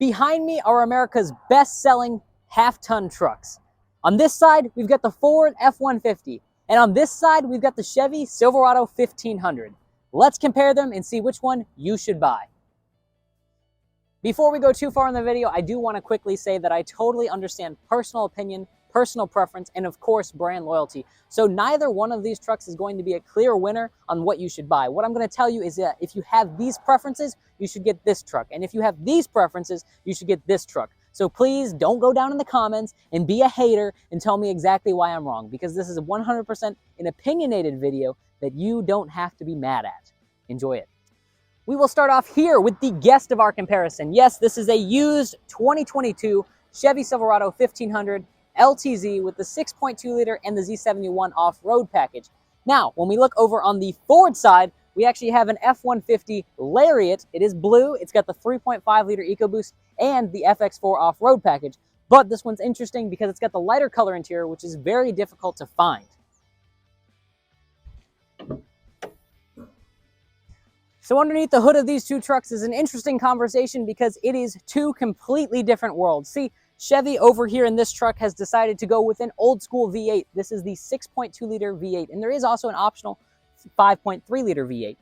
Behind me are America's best-selling half-ton trucks. On this side, we've got the Ford F-150, and on this side, we've got the Chevy Silverado 1500. Let's compare them and see which one you should buy. Before we go too far in the video, I do want to quickly say that I totally understand personal opinion, personal preference, and of course, brand loyalty. So neither one of these trucks is going to be a clear winner on what you should buy. What I'm going to tell you is that if you have these preferences, you should get this truck. And if you have these preferences, you should get this truck. So please don't go down in the comments and be a hater and tell me exactly why I'm wrong, because this is 100% an opinionated video that you don't have to be mad at. Enjoy it. We will start off here with the guest of our comparison. Yes, this is a used 2022 Chevy Silverado 1500 LTZ with the 6.2 liter and the Z71 off-road package. Now, when we look over on the Ford side, we actually have an F-150 Lariat. It is blue. It's got the 3.5 liter EcoBoost and the FX4 off-road package. But this one's interesting because it's got the lighter color interior, which is very difficult to find. So underneath the hood of these two trucks is an interesting conversation because it is two completely different worlds. See, Chevy over here in this truck has decided to go with an old school V8. This is the 6.2 liter V8, and there is also an optional 5.3 liter V8.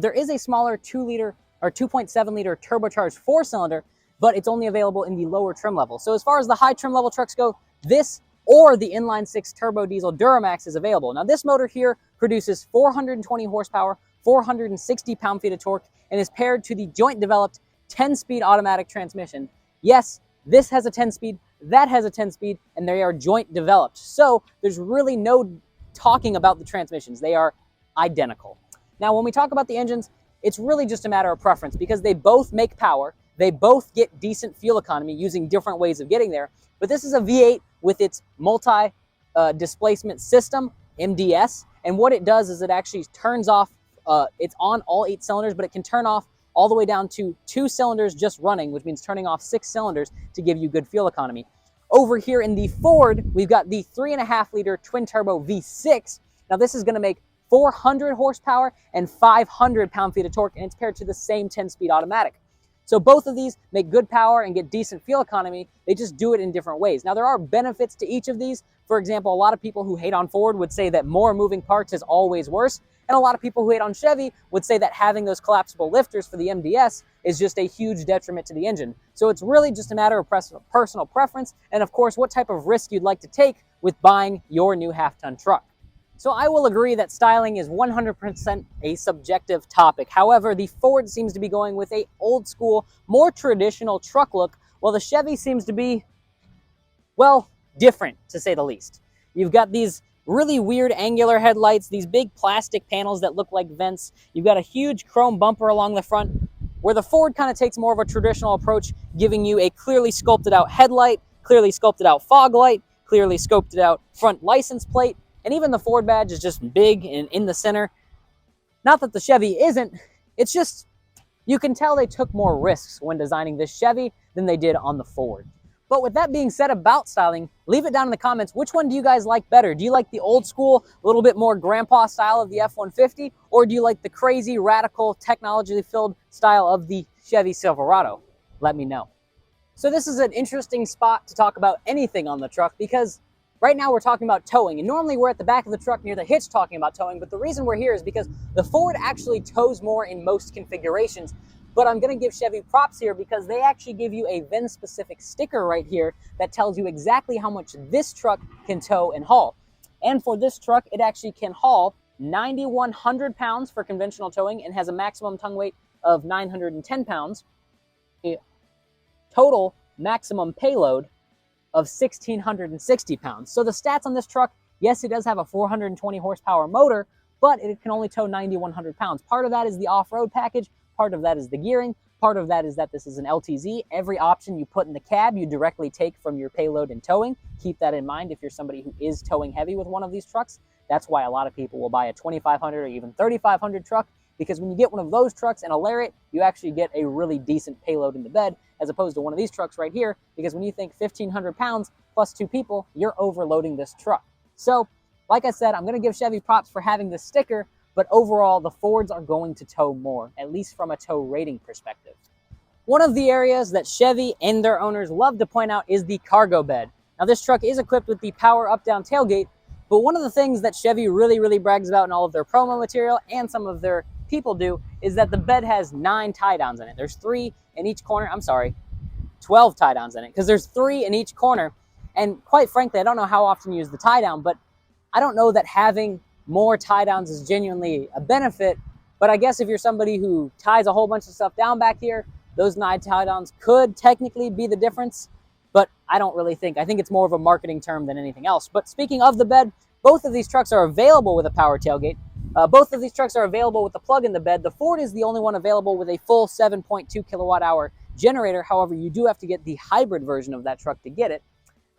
There is a smaller 2 liter or 2.7 liter turbocharged 4-cylinder, but it's only available in the lower trim level. So as far as the high trim level trucks go, this or the inline 6 turbo diesel Duramax is available. Now this motor here produces 420 horsepower, 460 pound-feet of torque, and is paired to the joint-developed 10-speed automatic transmission. Yes, this has a 10-speed, that has a 10-speed, and they are joint-developed. So there's really no talking about the transmissions. They are identical. Now, when we talk about the engines, it's really just a matter of preference because they both make power. They both get decent fuel economy using different ways of getting there. But this is a V8 with its multi-displacement system, MDS, and what it does is it actually turns off. It's on all 8 cylinders, but it can turn off all the way down to 2 cylinders just running, which means turning off 6 cylinders to give you good fuel economy. Over here in the Ford, we've got the 3.5 liter twin turbo V6. Now this is going to make 400 horsepower and 500 pound-feet of torque, and it's paired to the same 10-speed automatic. So both of these make good power and get decent fuel economy. They just do it in different ways. Now there are benefits to each of these. For example, a lot of people who hate on Ford would say that more moving parts is always worse. And a lot of people who hate on Chevy would say that having those collapsible lifters for the MDS is just a huge detriment to the engine. So it's really just a matter of personal preference and, of course, what type of risk you'd like to take with buying your new half-ton truck. So I will agree that styling is 100% a subjective topic. However, the Ford seems to be going with a old school, more traditional truck look, while the Chevy seems to be, well, different, to say the least. You've got these really weird angular headlights, these big plastic panels that look like vents. You've got a huge chrome bumper along the front, where the Ford kind of takes more of a traditional approach, giving you a clearly sculpted out headlight, clearly sculpted out fog light, clearly sculpted out front license plate, and even the Ford badge is just big and in the center. Not that the Chevy isn't, it's just, you can tell they took more risks when designing this Chevy than they did on the Ford. But with that being said about styling, leave it down in the comments. Which one do you guys like better? Do you like the old school, a little bit more grandpa style of the F-150? Or do you like the crazy, radical, technology-filled style of the Chevy Silverado? Let me know. So this is an interesting spot to talk about anything on the truck because right now we're talking about towing. And normally we're at the back of the truck near the hitch talking about towing. But the reason we're here is because the Ford actually tows more in most configurations. But I'm going to give Chevy props here because they actually give you a VIN-specific sticker right here that tells you exactly how much this truck can tow and haul. And for this truck, it actually can haul 9,100 pounds for conventional towing and has a maximum tongue weight of 910 pounds. A total maximum payload of 1,660 pounds. So the stats on this truck, yes, it does have a 420 horsepower motor, but it can only tow 9,100 pounds. Part of that is the off-road package. Part of that is the gearing. Part of that is that this is an LTZ. Every option you put in the cab, you directly take from your payload and towing. Keep that in mind if you're somebody who is towing heavy with one of these trucks. That's why a lot of people will buy a 2,500 or even 3,500 truck, because when you get one of those trucks and a Lariat, you actually get a really decent payload in the bed, as opposed to one of these trucks right here, because when you think 1,500 pounds plus 2 people, you're overloading this truck. So, like I said, I'm going to give Chevy props for having this sticker, but overall, the Fords are going to tow more, at least from a tow rating perspective. One of the areas that Chevy and their owners love to point out is the cargo bed. Now this truck is equipped with the power up-down tailgate, but one of the things that Chevy really brags about in all of their promo material and some of their people do is that the bed has 9 tie-downs in it. There's 3 in each corner. I'm sorry, 12 tie-downs in it, because there's 3 in each corner. And quite frankly, I don't know how often you use the tie-down, but I don't know that having more tie-downs is genuinely a benefit. But I guess if you're somebody who ties a whole bunch of stuff down back here, those 9 tie-downs could technically be the difference. But I don't really think. I think it's more of a marketing term than anything else. But speaking of the bed, both of these trucks are available with a power tailgate. Both of these trucks are available with the plug in the bed. The Ford is the only one available with a full 7.2 kilowatt hour generator. However, you do have to get the hybrid version of that truck to get it.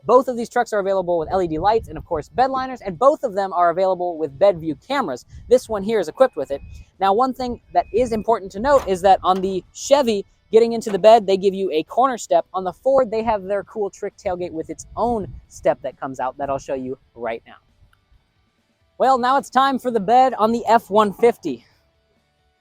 Both of these trucks are available with LED lights and, of course, bed liners, and both of them are available with bed view cameras. This one here is equipped with it. Now, one thing that is important to note is that on the Chevy, getting into the bed, they give you a corner step. On the Ford, they have their cool trick tailgate with its own step that comes out that I'll show you right now. Well, now it's time for the bed on the F-150.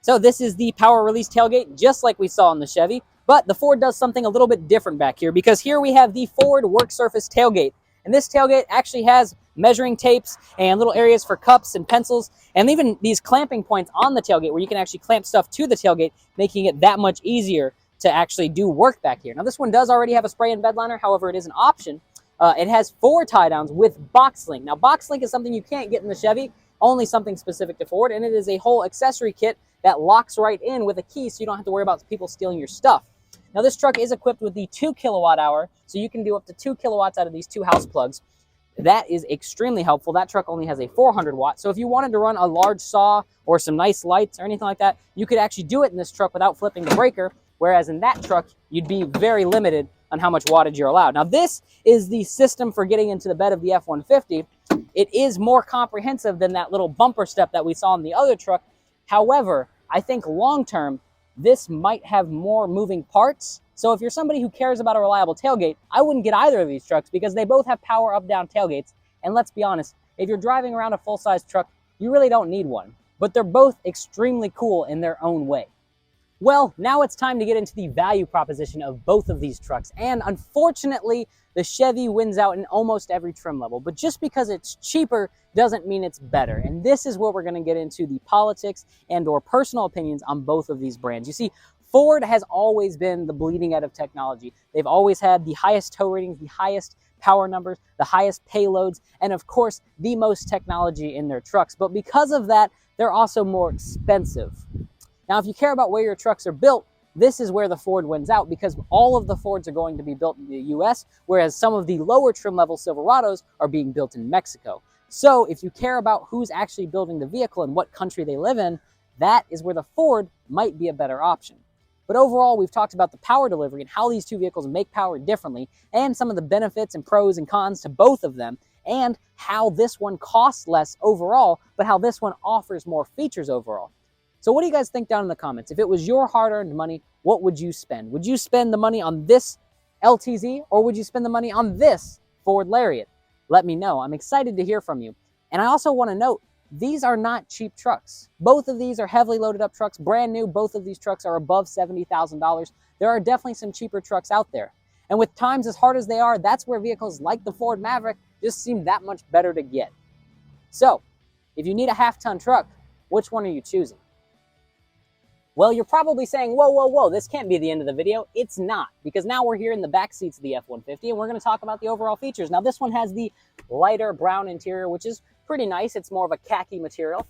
So this is the power release tailgate, just like we saw on the Chevy, but the Ford does something a little bit different back here, because here we have the Ford work surface tailgate. And this tailgate actually has measuring tapes and little areas for cups and pencils, and even these clamping points on the tailgate where you can actually clamp stuff to the tailgate, making it that much easier to actually do work back here. Now this one does already have a spray and bed liner, however, it is an option. It has 4 tie-downs with box link. Now box link is something you can't get in the Chevy, only something specific to Ford, and it is a whole accessory kit that locks right in with a key, so you don't have to worry about people stealing your stuff. Now this truck is equipped with the 2 kilowatt hour, so you can do up to 2 kilowatts out of these 2 house plugs. That is extremely helpful. That truck only has a 400 watt, so if you wanted to run a large saw or some nice lights or anything like that, you could actually do it in this truck without flipping the breaker, whereas in that truck, you'd be very limited on how much wattage you're allowed. Now this is the system for getting into the bed of the F-150. It is more comprehensive than that little bumper step that we saw in the other truck. However, I think long-term, this might have more moving parts. So if you're somebody who cares about a reliable tailgate, I wouldn't get either of these trucks because they both have power up-down tailgates. And let's be honest, if you're driving around a full-size truck, you really don't need one. But they're both extremely cool in their own way. Well, now it's time to get into the value proposition of both of these trucks. And unfortunately, the Chevy wins out in almost every trim level. But just because it's cheaper doesn't mean it's better. And this is where we're going to get into the politics and or personal opinions on both of these brands. You see, Ford has always been the bleeding edge of technology. They've always had the highest tow ratings, the highest power numbers, the highest payloads, and of course, the most technology in their trucks. But because of that, they're also more expensive. Now, if you care about where your trucks are built, this is where the Ford wins out because all of the Fords are going to be built in the US, whereas some of the lower trim level Silverados are being built in Mexico. So if you care about who's actually building the vehicle and what country they live in, that is where the Ford might be a better option. But overall, we've talked about the power delivery and how these two vehicles make power differently, and some of the benefits and pros and cons to both of them, and how this one costs less overall, but how this one offers more features overall. So what do you guys think down in the comments? If it was your hard-earned money, what would you spend? Would you spend the money on this LTZ, or would you spend the money on this Ford Lariat? Let me know. I'm excited to hear from you. And I also want to note, these are not cheap trucks. Both of these are heavily loaded up trucks, brand new. Both of these trucks are above $70,000. There are definitely some cheaper trucks out there. And with times as hard as they are, that's where vehicles like the Ford Maverick just seem that much better to get. So, if you need a half-ton truck, which one are you choosing? Well, you're probably saying, whoa, this can't be the end of the video. It's not, because now we're here in the back seats of the F-150, and we're going to talk about the overall features. Now, this one has the lighter brown interior, which is pretty nice. It's more of a khaki material.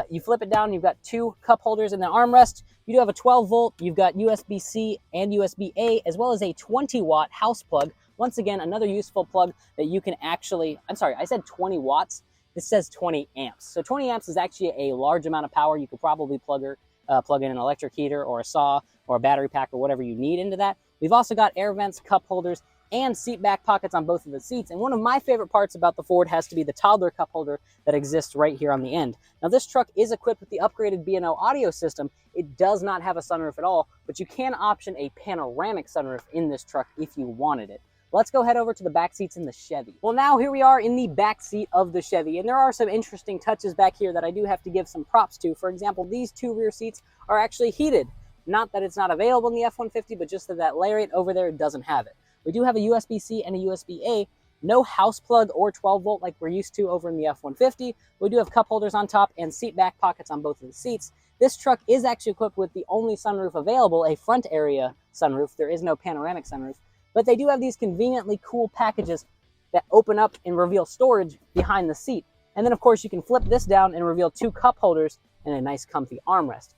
You flip it down, you've got 2 cup holders and an armrest. You do have a 12-volt. You've got USB-C and USB-A, as well as a 20-watt house plug. Once again, another useful plug that you can actually, I'm sorry, I said 20 watts. This says 20 amps. So 20 amps is actually a large amount of power. You could probably plug in an electric heater or a saw or a battery pack or whatever you need into that. We've also got air vents, cup holders, and seat back pockets on both of the seats. And one of my favorite parts about the Ford has to be the toddler cup holder that exists right here on the end. Now, this truck is equipped with the upgraded B&O audio system. It does not have a sunroof at all, but you can option a panoramic sunroof in this truck if you wanted it. Let's go head over to the back seats in the Chevy. Well, now here we are in the back seat of the Chevy, and there are some interesting touches back here that I do have to give some props to. For example, these 2 rear seats are actually heated. Not that it's not available in the F-150, but just that that Lariat over there doesn't have it. We do have a USB-C and a USB-A, no house plug or 12 volt like we're used to over in the F-150. We do have cup holders on top and seat back pockets on both of the seats. This truck is actually equipped with the only sunroof available, a front area sunroof. There is no panoramic sunroof, but they do have these conveniently cool packages that open up and reveal storage behind the seat. And then of course you can flip this down and reveal 2 cup holders and a nice comfy armrest.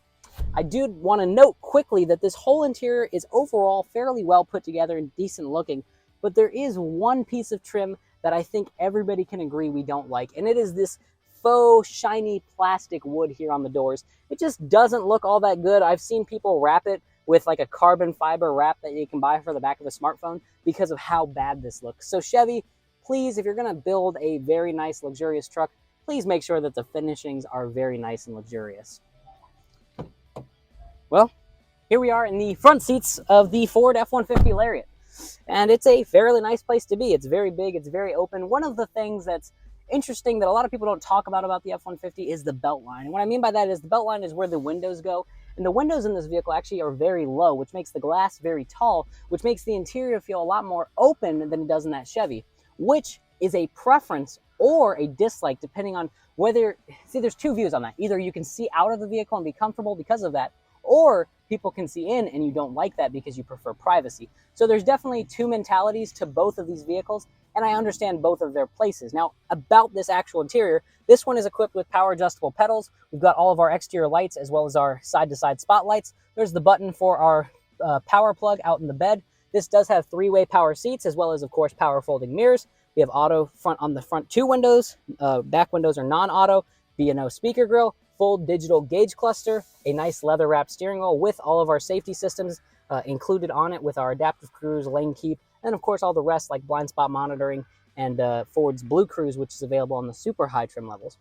I do want to note quickly that this whole interior is overall fairly well put together and decent looking, but there is one piece of trim that I think everybody can agree we don't like, and it is this faux shiny plastic wood here on the doors. It just doesn't look all that good. I've seen people wrap it with like a carbon fiber wrap that you can buy for the back of a smartphone because of how bad this looks. So Chevy, please, if you're going to build a very nice luxurious truck, please make sure that the finishings are very nice and luxurious. Well, here we are in the front seats of the Ford F-150 Lariat. And it's a fairly nice place to be. It's very big, it's very open. One of the things that's interesting that a lot of people don't talk about the F-150 is the belt line. And what I mean by that is the belt line is where the windows go. And the windows in this vehicle actually are very low, which makes the glass very tall, which makes the interior feel a lot more open than it does in that Chevy, which is a preference or a dislike depending on whether, see, there's 2 views on that. Either you can see out of the vehicle and be comfortable because of that, or people can see in and you don't like that because you prefer privacy. So there's definitely 2 mentalities to both of these vehicles, and I understand both of their places. Now, about this actual interior, this one is equipped with power adjustable pedals. We've got all of our exterior lights as well as our side-to-side spotlights. There's the button for our power plug out in the bed. This does have 3-way power seats as well as, of course, power folding mirrors. We have auto front on the front 2 windows. Back windows are non-auto. B&O speaker grille. Full digital gauge cluster, a nice leather wrapped steering wheel with all of our safety systems included on it with our adaptive cruise, lane keep, and of course all the rest like blind spot monitoring and Ford's Blue Cruise, which is available on the super high trim levels.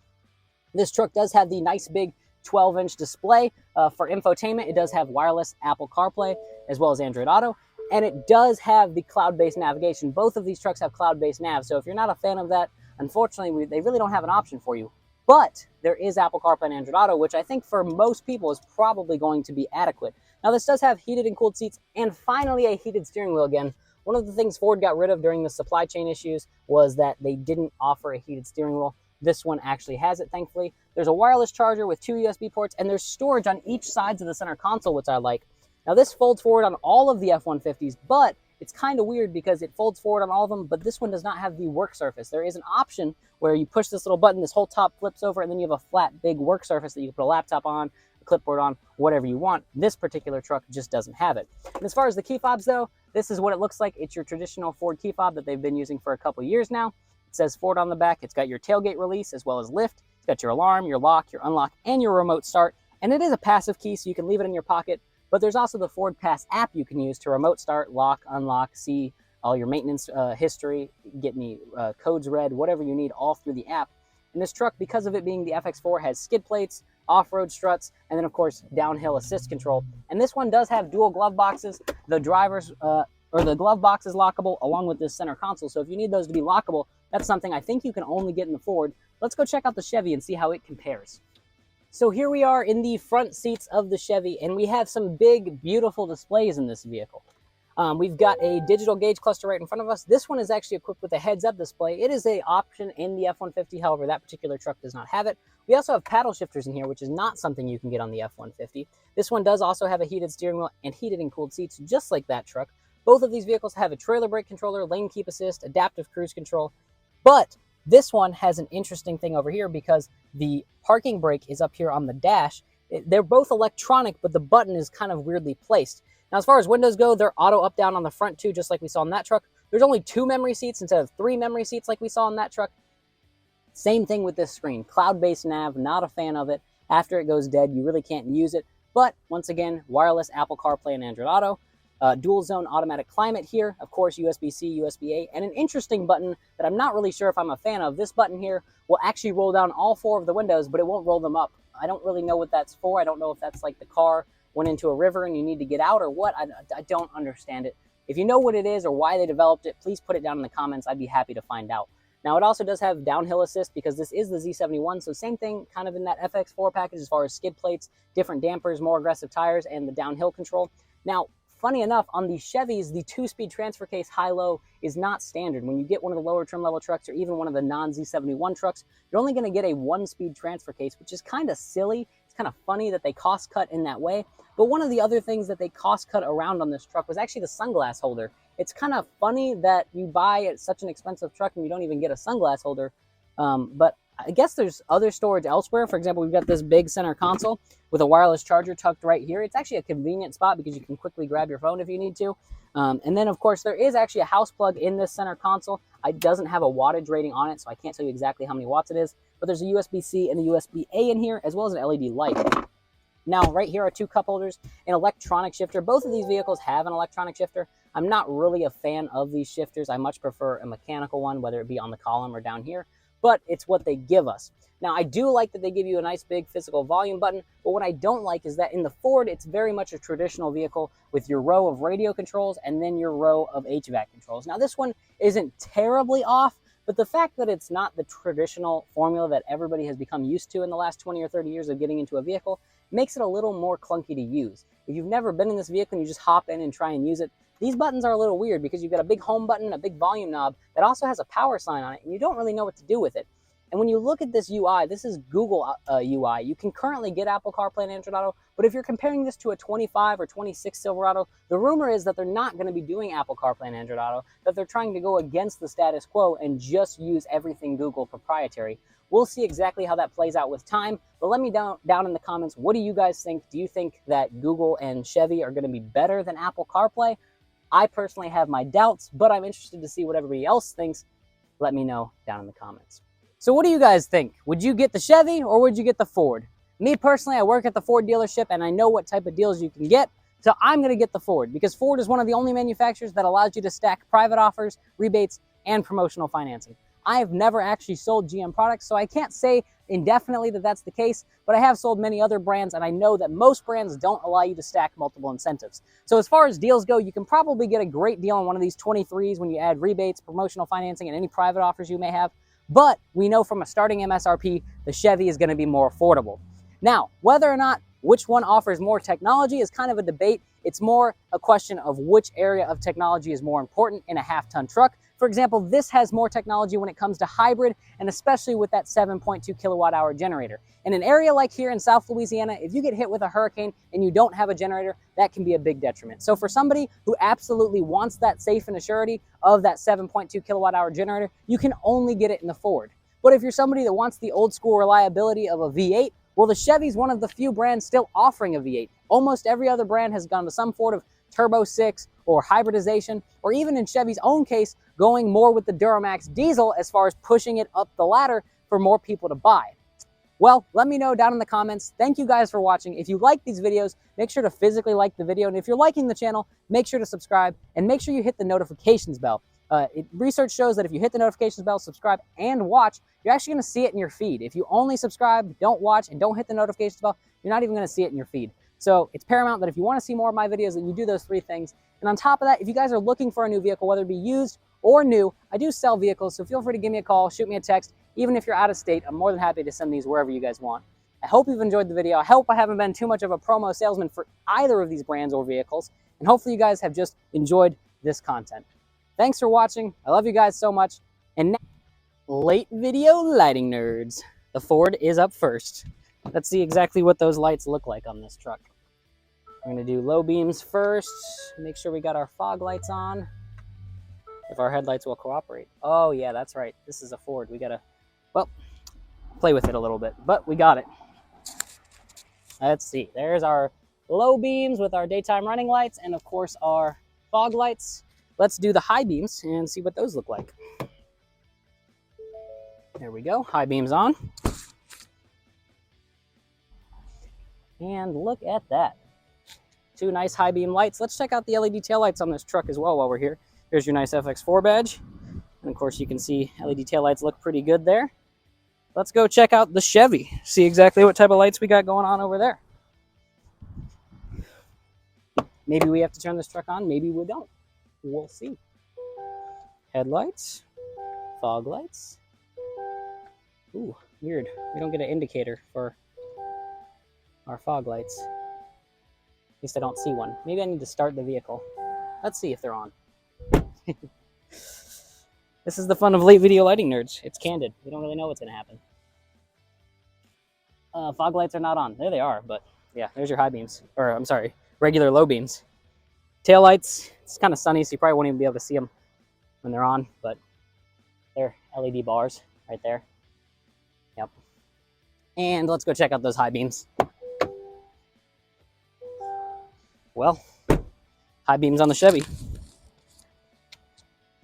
This truck does have the nice big 12-inch display for infotainment. It does have wireless Apple CarPlay as well as Android Auto, and it does have the cloud-based navigation. Both of these trucks have cloud-based nav, so if you're not a fan of that, unfortunately, they really don't have an option for you. But there is Apple CarPlay and Android Auto, which I think for most people is probably going to be adequate. Now, this does have heated and cooled seats and finally a heated steering wheel again. One of the things Ford got rid of during the supply chain issues was that they didn't offer a heated steering wheel. This one actually has it, thankfully. There's a wireless charger with 2 USB ports, and there's storage on each side of the center console, which I like. Now, this folds forward on all of the F-150s, but it's kind of weird because it folds forward on all of them, but this one does not have the work surface. There is an option where you push this little button, this whole top flips over, and then you have a flat, big work surface that you can put a laptop on, a clipboard on, whatever you want. This particular truck just doesn't have it. And as far as the key fobs, though, this is what it looks like. It's your traditional Ford key fob that they've been using for a couple years now. It says Ford on the back. It's got your tailgate release as well as lift. It's got your alarm, your lock, your unlock, and your remote start. And it is a passive key, so you can leave it in your pocket. But there's also the Ford Pass app you can use to remote start, lock, unlock, see all your maintenance history, get any codes read, whatever you need, all through the app. And this truck, because of it being the FX4, has skid plates, off-road struts, and then, of course, downhill assist control. And this one does have dual glove boxes. The driver's or the glove box is lockable along with this center console. So if you need those to be lockable, that's something I think you can only get in the Ford. Let's go check out the Chevy and see how it compares. So here we are in the front seats of the Chevy, and we have some big, beautiful displays in this vehicle. We've got a digital gauge cluster right in front of us. This one is actually equipped with a heads-up display. It is an option in the F-150, however, that particular truck does not have it. We also have paddle shifters in here, which is not something you can get on the F-150. This one does also have a heated steering wheel and heated and cooled seats, just like that truck. Both of these vehicles have a trailer brake controller, lane keep assist, adaptive cruise control, but this one has an interesting thing over here because the parking brake is up here on the dash. They're both electronic, but the button is kind of weirdly placed. Now, as far as windows go, they're auto up-down on the front too, just like we saw in that truck. There's only 2 memory seats instead of 3 memory seats like we saw in that truck. Same thing with this screen. Cloud-based nav, not a fan of it. After it goes dead, you really can't use it. But, once again, wireless Apple CarPlay and Android Auto. Dual zone automatic climate here, of course, USB-C, USB-A, and an interesting button that I'm not really sure if I'm a fan of. This button here will actually roll down all 4 of the windows, but it won't roll them up. I don't really know what that's for. I don't know if that's like the car went into a river and you need to get out or what. I don't understand it. If you know what it is or why they developed it, please put it down in the comments. I'd be happy to find out. Now, it also does have downhill assist because this is the Z71, so same thing kind of in that FX4 package as far as skid plates, different dampers, more aggressive tires, and the downhill control. Now, funny enough, on the Chevys, the 2-speed transfer case high-low is not standard. When you get one of the lower trim level trucks or even one of the non-Z71 trucks, you're only going to get a 1-speed transfer case, which is kind of silly. It's kind of funny that they cost cut in that way. But one of the other things that they cost cut around on this truck was actually the sunglass holder. It's kind of funny that you buy such an expensive truck and you don't even get a sunglass holder. But I guess there's other storage elsewhere. For example, we've got this big center console with a wireless charger tucked right here. It's actually a convenient spot because you can quickly grab your phone if you need to. And then, of course, there is actually a house plug in this center console. It doesn't have a wattage rating on it, so I can't tell you exactly how many watts it is. But there's a USB-C and a USB-A in here, as well as an LED light. Now, right here are 2 cup holders, an electronic shifter. Both of these vehicles have an electronic shifter. I'm not really a fan of these shifters. I much prefer a mechanical one, whether it be on the column or down here, but it's what they give us. Now, I do like that they give you a nice big physical volume button, but what I don't like is that in the Ford, it's very much a traditional vehicle with your row of radio controls and then your row of HVAC controls. Now, this one isn't terribly off, but the fact that it's not the traditional formula that everybody has become used to in the last 20 or 30 years of getting into a vehicle makes it a little more clunky to use. If you've never been in this vehicle and you just hop in and try and use it, these buttons are a little weird because you've got a big home button, a big volume knob that also has a power sign on it, and you don't really know what to do with it. And when you look at this UI, this is Google UI. You can currently get Apple CarPlay and Android Auto, but if you're comparing this to a 25 or 26 Silverado, the rumor is that they're not going to be doing Apple CarPlay and Android Auto, that they're trying to go against the status quo and just use everything Google proprietary. We'll see exactly how that plays out with time, but let me down in the comments, what do you guys think? Do you think that Google and Chevy are going to be better than Apple CarPlay? I personally have my doubts, but I'm interested to see what everybody else thinks. Let me know down in the comments. So what do you guys think? Would you get the Chevy or would you get the Ford? Me personally, I work at the Ford dealership and I know what type of deals you can get. So I'm going to get the Ford because Ford is one of the only manufacturers that allows you to stack private offers, rebates, and promotional financing. I have never actually sold GM products, so I can't say indefinitely that that's the case, but I have sold many other brands, and I know that most brands don't allow you to stack multiple incentives. So as far as deals go, you can probably get a great deal on one of these 23s when you add rebates, promotional financing, and any private offers you may have. But we know from a starting MSRP, the Chevy is going to be more affordable. Now, whether or not which one offers more technology is kind of a debate. It's more a question of which area of technology is more important in a half-ton truck. For example, this has more technology when it comes to hybrid, and especially with that 7.2 kilowatt-hour generator. In an area like here in South Louisiana, if you get hit with a hurricane and you don't have a generator, that can be a big detriment. So for somebody who absolutely wants that safe and assurity of that 7.2 kilowatt-hour generator, you can only get it in the Ford. But if you're somebody that wants the old school reliability of a V8, well, the Chevy's one of the few brands still offering a V8. Almost every other brand has gone to some sort of Turbo 6 or hybridization, or even in Chevy's own case, going more with the Duramax diesel as far as pushing it up the ladder for more people to buy. Well, let me know down in the comments. Thank you guys for watching. If you like these videos, make sure to physically like the video. And if you're liking the channel, make sure to subscribe and make sure you hit the notifications bell. Research shows that if you hit the notifications bell, subscribe, and watch, you're actually going to see it in your feed. If you only subscribe, don't watch, and don't hit the notifications bell, you're not even going to see it in your feed. So it's paramount that if you want to see more of my videos, that you do those 3 things. And on top of that, if you guys are looking for a new vehicle, whether it be used or new, I do sell vehicles, so feel free to give me a call, shoot me a text. Even if you're out of state, I'm more than happy to send these wherever you guys want. I hope you've enjoyed the video. I hope I haven't been too much of a promo salesman for either of these brands or vehicles. And hopefully you guys have just enjoyed this content. Thanks for watching. I love you guys so much. And now, late video lighting nerds. The Ford is up first. Let's see exactly what those lights look like on this truck. I'm going to do low beams first. Make sure we got our fog lights on. If our headlights will cooperate. Oh yeah, that's right. This is a Ford. We got to, well, play with it a little bit, but we got it. Let's see. There's our low beams with our daytime running lights and of course our fog lights. Let's do the high beams and see what those look like. There we go. High beams on. And look at that. 2 nice high beam lights. Let's check out the LED taillights on this truck as well while we're here. Here's your nice FX4 badge. And of course you can see LED taillights look pretty good there. Let's go check out the Chevy. See exactly what type of lights we got going on over there. Maybe we have to turn this truck on. Maybe we don't. We'll see. Headlights. fog lights. Ooh, weird. We don't get an indicator for our fog lights. At least I don't see one. Maybe I need to start the vehicle. Let's see if they're on. This is the fun of late video lighting nerds. It's candid. We don't really know what's going to happen. Fog lights are not on. There they are, but yeah, there's your high beams. Or, I'm sorry, regular low beams. Tail lights, it's kind of sunny, so you probably won't even be able to see them when they're on, but they're LED bars right there. Yep. And let's go check out those high beams. Well, high beams on the Chevy.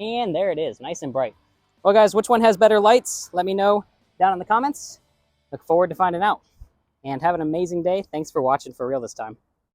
And there it is, nice and bright. Well, guys, which one has better lights? Let me know down in the comments. Look forward to finding out. And have an amazing day. Thanks for watching for real this time.